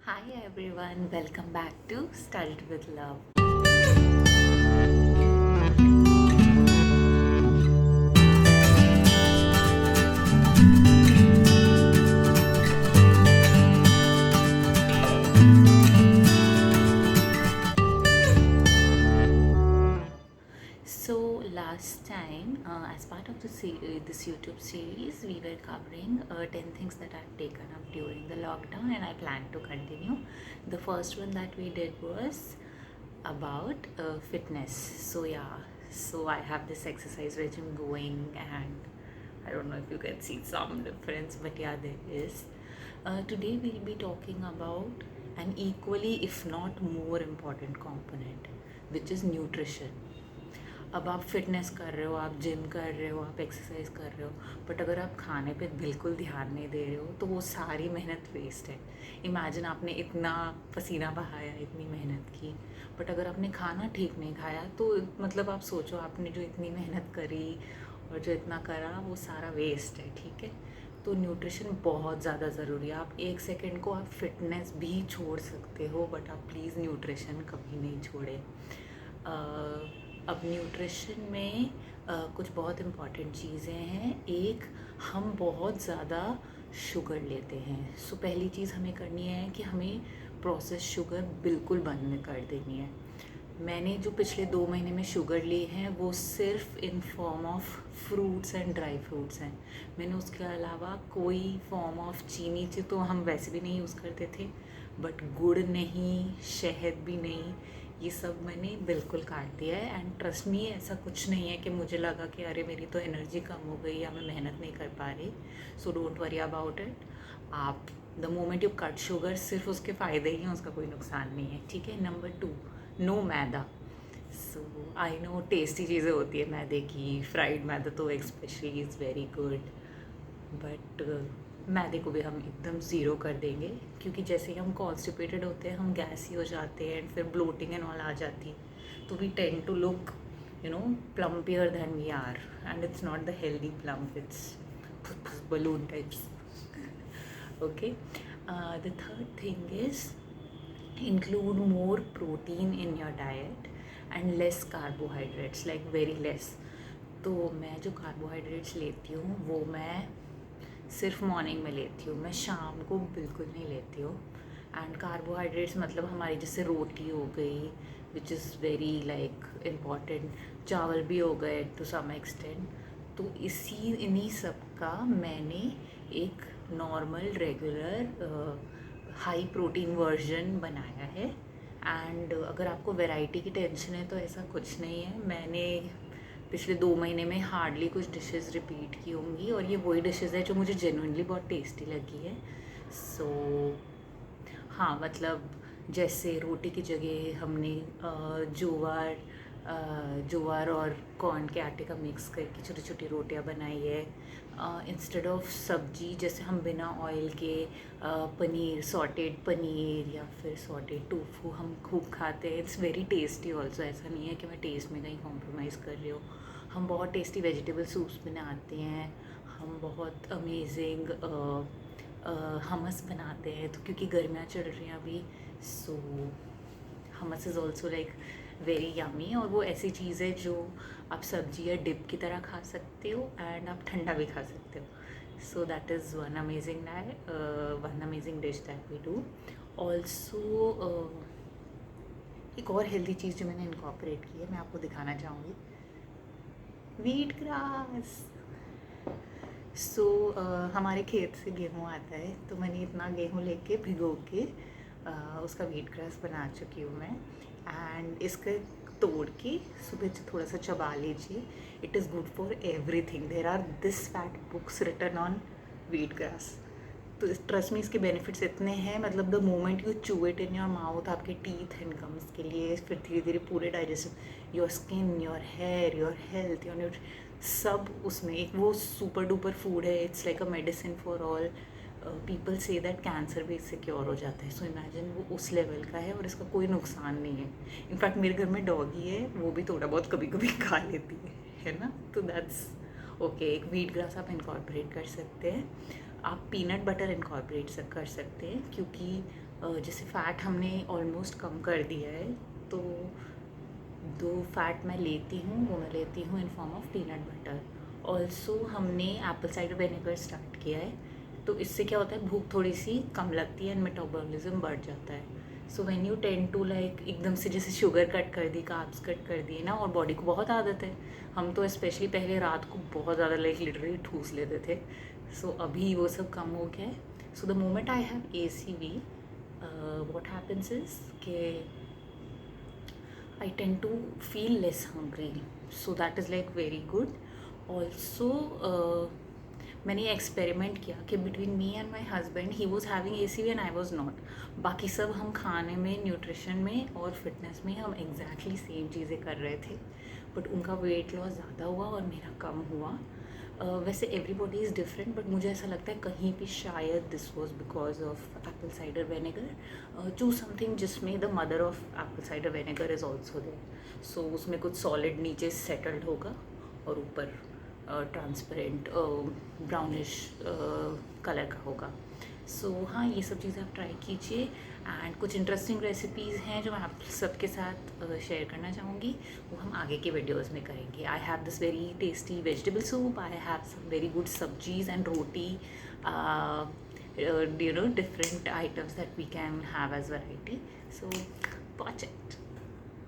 Hi everyone, welcome back to Started with Love. So last time, as part of this YouTube series, we were covering 10 things that I've taken up during the lockdown, and I plan to continue. The first one that we did was about fitness. So I have this exercise regime going, and I don't know if you can see some difference, but yeah, there is. Today we'll be talking about an equally, if not more important component, which is nutrition. अब आप fitness कर रहे हो, आप gym कर रहे हो, आप एक्सरसाइज कर रहे हो, बट अगर आप खाने पे बिल्कुल ध्यान नहीं दे रहे हो तो वो सारी मेहनत वेस्ट है. इमेजिन आपने इतना पसीना बहाया, इतनी मेहनत की, बट अगर आपने खाना ठीक नहीं खाया तो मतलब आप सोचो आपने जो इतनी मेहनत करी और जो इतना करा वो सारा वेस्ट है. ठीक है, तो न्यूट्रिशन बहुत ज़्यादा ज़रूरी है. आप एक सेकेंड को आप फिटनेस भी छोड़ सकते हो, बट आप प्लीज़ न्यूट्रिशन कभी नहीं छोड़े. अब न्यूट्रिशन में कुछ बहुत इम्पॉर्टेंट चीज़ें हैं. एक, हम बहुत ज़्यादा शुगर लेते हैं. सो पहली चीज़ हमें करनी है कि हमें प्रोसेस शुगर बिल्कुल बंद कर देनी है. मैंने जो पिछले 2 महीने में शुगर ली है वो सिर्फ in form of fruits and dry fruits हैं. मैंने उसके अलावा कोई फॉर्म ऑफ चीनी तो हम वैसे भी नहीं यूज़ करते थे, बट गुड़ नहीं, शहद भी नहीं, ये सब मैंने बिल्कुल काट दिया है. एंड ट्रस्ट मी, ऐसा कुछ नहीं है कि मुझे लगा कि अरे मेरी तो एनर्जी कम हो गई या मैं मेहनत नहीं कर पा रही. So don't worry about it. आप the moment you cut sugar, सिर्फ उसके फ़ायदे ही हैं, उसका कोई नुकसान नहीं है. ठीक है. Number 2, no maida. So I know tasty चीज़ें होती है मैदे की, फ्राइड मैदा तो specially is very good, but मैदे को भी हम एकदम ज़ीरो कर देंगे, क्योंकि जैसे ही हम कॉन्स्टिपेटेड होते हैं हम गैस ही हो जाते हैं, एंड फिर ब्लोटिंग एंड ऑल आ जाती है. तो we tend to look plumpier than we are, and it's not the healthy plump, it's balloon types. Okay. The third thing is include more protein in your diet and less carbohydrates, like very less. तो मैं जो carbohydrates लेती हूँ वो मैं सिर्फ morning में लेती हूँ, मैं शाम को बिल्कुल नहीं लेती हूँ. एंड कार्बोहाइड्रेट्स मतलब हमारी जैसे रोटी हो गई, which is very like important, चावल भी हो गए टू सम एक्सटेंट. तो इन्हीं सब का मैंने एक normal regular high protein version बनाया है. एंड अगर आपको वैरायटी की टेंशन है तो ऐसा कुछ नहीं है. मैंने पिछले 2 महीने में हार्डली कुछ डिशेस रिपीट की होंगी, और ये वही डिशेस है जो मुझे जेन्युइनली बहुत टेस्टी लगी है. सो हाँ, मतलब जैसे रोटी की जगह हमने ज्वार और कॉर्न के आटे का मिक्स करके छोटी छोटी रोटियां बनाई है. इंस्टेड ऑफ सब्जी, जैसे हम बिना ऑयल के पनीर, सॉटेड पनीर या फिर सॉटेड टोफू हम खूब खाते हैं. It's very tasty also. ऐसा नहीं है कि मैं टेस्ट में कहीं कॉम्प्रोमाइज़ कर रही हूँ. हम बहुत टेस्टी वेजिटेबल सूप्स बनाते हैं, हम बहुत अमेजिंग हमस बनाते हैं, तो क्योंकि गर्मियाँ चल रही हैं अभी. So hummus is also like very yummy, और वो ऐसी चीज़ है जो आप सब्जी या डिप की तरह खा सकते हो, एंड आप ठंडा भी खा सकते हो. So that is one amazing dish that we do. Also एक और हेल्दी चीज़ जो मैंने इनकॉर्पोरेट की है, मैं आपको दिखाना चाहूँगी, व्हीट ग्रास. सो हमारे खेत से गेहूँ आता है, तो मैंने इतना गेहूँ लेके भिगो के उसका व्हीट ग्रास बना चुकी हूँ मैं. एंड इसके तोड़ के सुबह से थोड़ा सा चबा लीजिए. It is good for everything. There are this fat books written on wheat grass. तो ट्रस्ट में इसके बेनिफिट्स इतने हैं, मतलब the moment you chew it in your mouth, आपके टीथ इनकम्स के लिए, फिर धीरे धीरे पूरे digestion, your skin, your hair, your health, your सब उसमें. एक वो सुपर डुपर फूड है. It's like a medicine for all. People से दैट कैंसर भी इससे क्योर हो जाता है. सो इमेजिन, वो उस लेवल का है और इसका कोई नुकसान नहीं है. इनफैक्ट मेरे घर में डॉगी है, वो भी थोड़ा बहुत कभी कभी खा लेती है ना. तो दैट्स ओके. एक व्हीट ग्रास आप इनकॉर्पोरेट कर सकते हैं. आप पीनट बटर इनकॉर्पोरेट कर सकते हैं, क्योंकि जैसे फ़ैट हमने ऑलमोस्ट कम कर दिया है, तो दो फैट मैं लेती हूँ, वो मैं लेती हूँ in form of peanut butter. Also हमने एप्पल साइडर विनेगर स्टार्ट किया है, तो इससे क्या होता है, भूख थोड़ी सी कम लगती है एंड मेटाबॉलिज्म बढ़ जाता है। So when you tend to like एकदम से जैसे शुगर कट कर दी, कार्ब्स कट कर दिए ना, और बॉडी को बहुत आदत है, हम तो स्पेशली पहले रात को बहुत ज़्यादा लाइक लिटरली ठूस लेते थे। सो अभी वो सब कम हो गया है। So the moment I have ACV, what happens is कि I tend to feel less hungry, so that is like very good. Also, मैंने एक्सपेरिमेंट किया कि between me and my husband he was having ACV and I was not. बाकी सब हम खाने में, nutrition में और फिटनेस में हम एग्जैक्टली सेम चीज़ें कर रहे थे, बट उनका वेट लॉस ज़्यादा हुआ और मेरा कम हुआ। वैसे एवरीबॉडी इज़ डिफरेंट, बट मुझे ऐसा लगता है कहीं भी शायद this was because of apple cider vinegar. Choose something जिसमें the mother of apple cider vinegar is also there, so उसमें कुछ सॉलिड नीचे सेटल्ड होगा और ऊपर ट्रांसपेरेंट ब्राउनिश कलर का होगा। सो हाँ, ये सब चीज़ें आप ट्राई कीजिए। एंड कुछ इंटरेस्टिंग रेसिपीज़ हैं जो मैं आप सबके साथ शेयर करना चाहूँगी, वो हम आगे के वीडियोज़ में करेंगे। I have this very tasty vegetable soup, I have some very good sabzis and roti, different items that we can have as variety. So watch it.